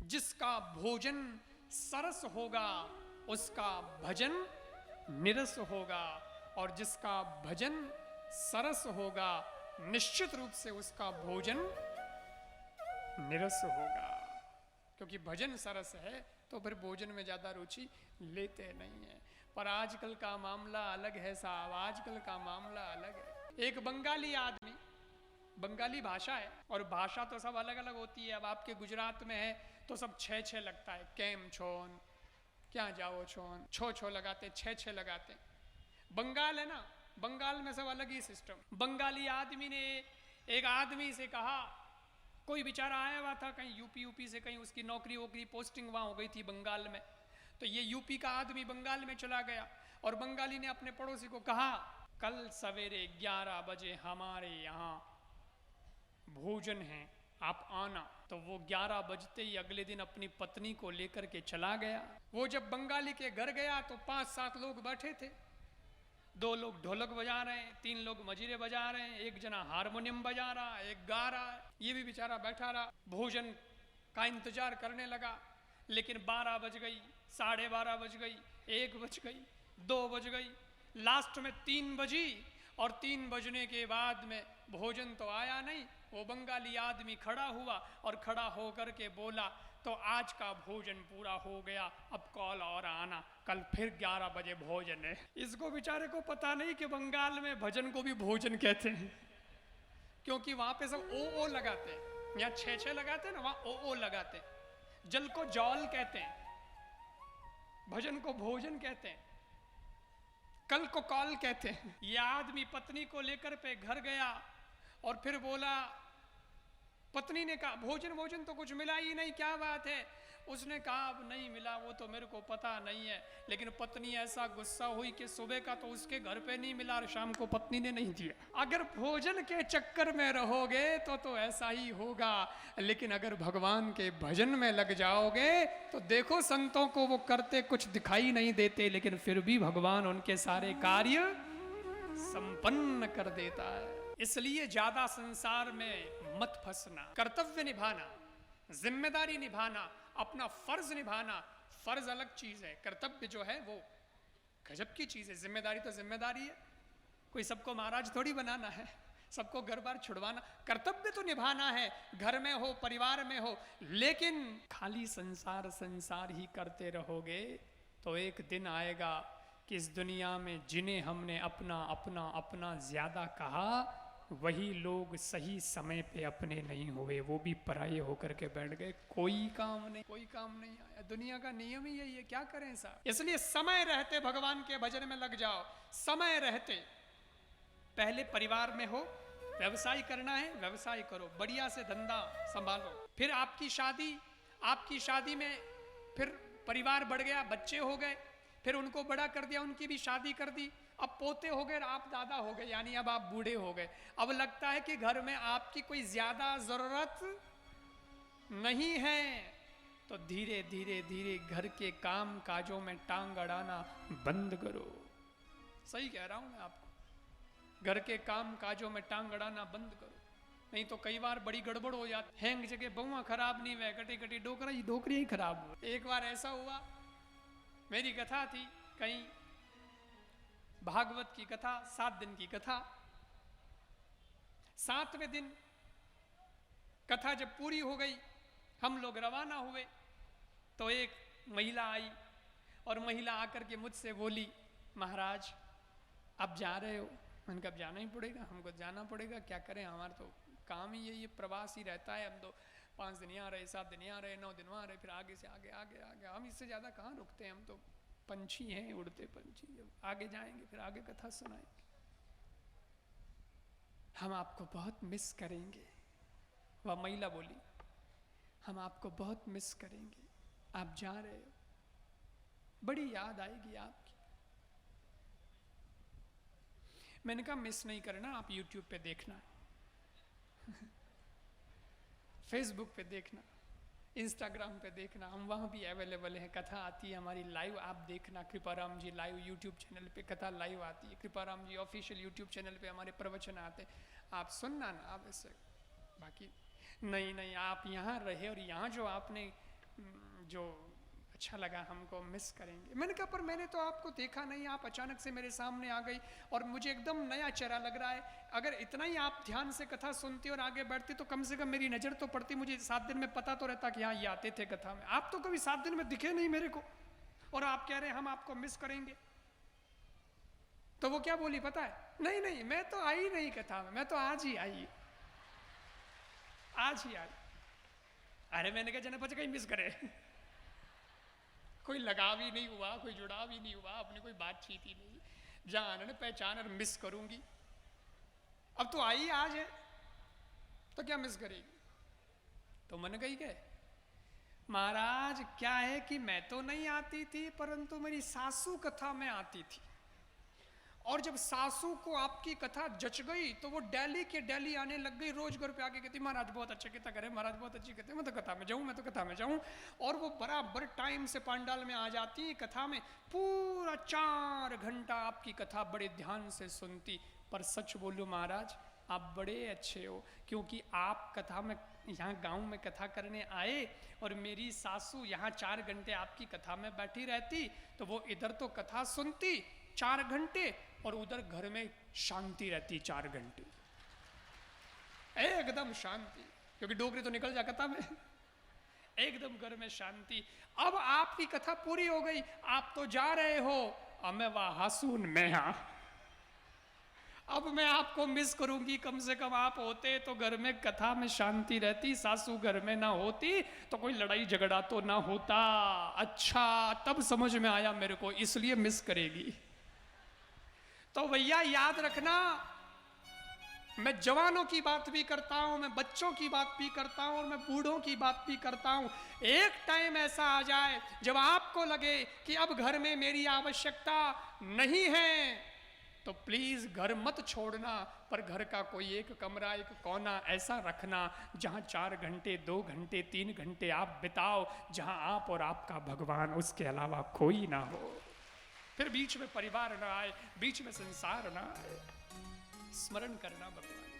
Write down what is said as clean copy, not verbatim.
जिसका भोजन सरस होगा उसका भजन निरस होगा, और जिसका भजन सरस होगा निश्चित रूप से उसका भोजन निरस होगा। क्योंकि भजन सरस है तो फिर भोजन में ज्यादा रुचि लेते नहीं है। पर आजकल का मामला अलग है साहब, आजकल का मामला अलग है। एक बंगाली आदमी, बंगाली भाषा है और भाषा तो सब अलग अलग होती है। अब आपके गुजरात में है तो सब छः छः लगता है, कैम छोन, क्या जाओ छोन, छो छो लगाते, छः छः लगाते। बंगाल है ना, बंगाल में सब अलग ही सिस्टम। बंगाली आदमी ने एक आदमी से कहा, कोई बेचारा आया हुआ था कहीं यूपी से, कहीं उसकी नौकरी वोकरी पोस्टिंग वहाँ हो गई थी बंगाल में, तो ये यूपी का आदमी बंगाल में चला गया और बंगाली ने अपने पड़ोसी को कहा, कल सवेरे 11 बजे हमारे यहाँ भोजन है, आप आना। तो वो 11 बजते ही अगले दिन अपनी पत्नी को लेकर के चला गया। वो जब बंगाली के घर गया तो 5-7 लोग बैठे थे। 2 लोग ढोलक बजा रहे हैं, 3 लोग मजीरे बजा रहे हैं, एक जना हारमोनियम बजा रहा, एक गा रहा है, ये भी बेचारा बैठा रहा। भोजन का इंतजार करने लगा, लेकिन 12 बज गई, 12:30 बज गई, 1 बज गई, 2 बज गई, लास्ट में 3 बजी। और 3 बजने के बाद में भोजन तो आया नहीं। वो बंगाली आदमी खड़ा हुआ और खड़ा होकर के बोला, तो आज का भोजन पूरा हो गया, अब कॉल और आना, कल फिर 11 बजे भोजन है। इसको बेचारे को पता नहीं कि बंगाल में भजन को भी भोजन कहते हैं, क्योंकि वहां पे सब ओ लगाते हैं। यहाँ 6-6 लगाते हैं ना, वहां ओ लगाते हैं। जल को जौल कहते हैं, भजन को भोजन कहते हैं, कल को कॉल कहते हैं। यह आदमी पत्नी को लेकर पे घर गया और फिर बोला, पत्नी ने कहा भोजन तो कुछ मिला ही नहीं, क्या बात है? उसने कहा अब नहीं मिला वो तो मेरे को पता नहीं है, लेकिन पत्नी ऐसा गुस्सा हुई कि सुबह का तो उसके घर पे नहीं मिला और शाम को पत्नी ने नहीं दिया। अगर भोजन के चक्कर में रहोगे तो ऐसा ही होगा, लेकिन अगर भगवान के भजन में लग जाओगे तो देखो संतों को वो करते कुछ दिखाई नहीं देते, लेकिन फिर भी भगवान उनके सारे कार्य संपन्न कर देता है। इसलिए ज्यादा संसार में मत फंसना, कर्तव्य निभाना, जिम्मेदारी निभाना, अपना फर्ज निभाना। फर्ज अलग चीज है, कर्तव्य जो है वो गजब की चीज है। जिम्मेदारी तो जिम्मेदारी है, कोई सबको महाराज थोड़ी बनाना है, सबको घर बार छुड़वाना। कर्तव्य तो निभाना है, घर में हो, परिवार में हो, लेकिन खाली संसार संसार ही करते रहोगे तो एक दिन आएगा कि इस दुनिया में जिन्हें हमने अपना अपना अपना ज्यादा कहा, वही लोग सही समय पे अपने नहीं हुए, वो भी पराये होकर के बैठ गए। कोई काम नहीं आया। दुनिया का नियम ही यही है, क्या करें साहब। इसलिए समय रहते भगवान के भजन में लग जाओ। समय रहते पहले परिवार में हो, व्यवसाय करना है व्यवसाय करो, बढ़िया से धंधा संभालो। फिर आपकी शादी में फिर परिवार बढ़ गया, बच्चे हो गए, फिर उनको बड़ा कर दिया, उनकी भी शादी कर दी, अब पोते हो गए, आप दादा हो गए, यानी अब आप बूढ़े हो गए। अब लगता है कि घर में आपकी कोई ज्यादा जरूरत नहीं है, तो धीरे धीरे धीरे घर के काम काजों में टांग अड़ाना बंद करो। सही कह रहा हूं मैं आपको, घर के काम काजों में टांग अड़ाना बंद करो, नहीं तो कई बार बड़ी गड़बड़ हो जाती। हैंग जगह बहुआ खराब नहीं हुए, कटी कटी डोकरी ही खराब हुआ। एक बार ऐसा हुआ, मेरी कथा थी कहीं, भागवत की कथा, 7 दिन की कथा। 7वें दिन कथा जब पूरी हो गई, हम लोग रवाना हुए, तो एक महिला आई और महिला आकर के मुझसे बोली, महाराज आप जा रहे हो? मैंने कहा जाना ही पड़ेगा, हमको जाना पड़ेगा, क्या करें, हमारा तो काम ही यही है, प्रवास ही रहता है। हम तो 5 दिन यहाँ रहे, 7 दिन यहाँ रहे, 9 दिन वहाँ रहे, फिर आगे से आगे आगे आगे, हम इससे ज़्यादा कहाँ रुकते हैं, हम तो पंछी हैं, उड़ते पंछी। जब आगे जाएंगे फिर आगे कथा सुनाएंगे। हम आपको बहुत मिस करेंगे। वह महिला बोली, हम आपको बहुत मिस करेंगे, आप जा रहे हो, बड़ी याद आएगी आपकी। मैंने कहा मिस नहीं करना, आप YouTube पे देखना फेसबुक पे देखना, इंस्टाग्राम पे देखना, हम वहाँ भी अवेलेबल हैं। कथा आती है हमारी लाइव, आप देखना। कृपाराम जी लाइव यूट्यूब चैनल पे कथा लाइव आती है। कृपाराम जी ऑफिशियल यूट्यूब चैनल पे हमारे प्रवचन आते हैं, आप सुनना ना। आप ऐसे बाकी नहीं नहीं, आप यहाँ रहे और यहाँ जो आपने जो अच्छा लगा हमको मिस करेंगे। मैंने कहा पर मैंने तो आपको देखा नहीं, आप अचानक से मेरे सामने आ गई और मुझे एकदम नया चेहरा लग रहा है। अगर इतना ही आप ध्यान से कथा सुनती और आगे बढ़ती तो कम से कम मेरी नज़र तो पड़ती, मुझे 7 दिन में पता तो रहता कि हाँ ये आते थे कथा में। आप तो कभी 7 दिन में दिखे नहीं मेरे को और आप कह रहे हैं हम आपको मिस करेंगे। तो वो क्या बोली पता है, नहीं नहीं मैं तो आई नहीं कथा में, मैं तो आज ही आई, आज ही आई। अरे मैंने कहा जनपद कहीं मिस करे, कोई लगाव ही नहीं हुआ, कोई जुड़ाव ही नहीं हुआ, अपनी कोई बातचीत ही नहीं, जान पहचान और मिस करूंगी। अब तो आई आज है तो क्या मिस करेगी। तो मन गई गए महाराज क्या है कि मैं तो नहीं आती थी परंतु मेरी सासू कथा में आती थी, और जब सासू को आपकी कथा जच गई तो वो डेली के डेली आने लग गई। रोज घर पे आके कहती महाराज बहुत अच्छा कथा करे, महाराज बहुत अच्छी कहते, मैं तो कथा में जाऊं, मैं तो कथा में जाऊं। और वो बराबर टाइम से पांडाल में आ जाती है, कथा में पूरा 4 घंटा आपकी कथा बड़े ध्यान से सुनती। पर सच बोलूं महाराज आप बड़े अच्छे हो, क्योंकि आप कथा में यहाँ गांव में कथा करने आए और मेरी सासू यहाँ 4 घंटे आपकी कथा में बैठी रहती, तो वो इधर तो कथा सुनती 4 घंटे और उधर घर में शांति रहती 4 घंटे, एकदम शांति, क्योंकि डोगरी तो निकल जा कथा में, एकदम घर में शांति। अब आपकी कथा पूरी हो गई, आप तो जा रहे हो, अब मैं वहां हसून में, हाँ अब मैं आपको मिस करूंगी। कम से कम आप होते तो घर में कथा में शांति रहती, सासू घर में ना होती तो कोई लड़ाई झगड़ा तो ना होता। अच्छा तब समझ में आया मेरे को, इसलिए मिस करेगी। तो भैया याद रखना, मैं जवानों की बात भी करता हूं, मैं बच्चों की बात भी करता हूं और मैं बूढ़ों की बात भी करता हूं। एक टाइम ऐसा आ जाए जब आपको लगे कि अब घर में मेरी आवश्यकता नहीं है, तो प्लीज घर मत छोड़ना, पर घर का कोई एक कमरा, एक कोना ऐसा रखना जहां 4 घंटे, 2 घंटे, 3 घंटे आप बिताओ, जहां आप और आपका भगवान, उसके अलावा कोई ना हो। फिर बीच में परिवार ना आए, बीच में संसार ना आए। स्मरण करना भगवान।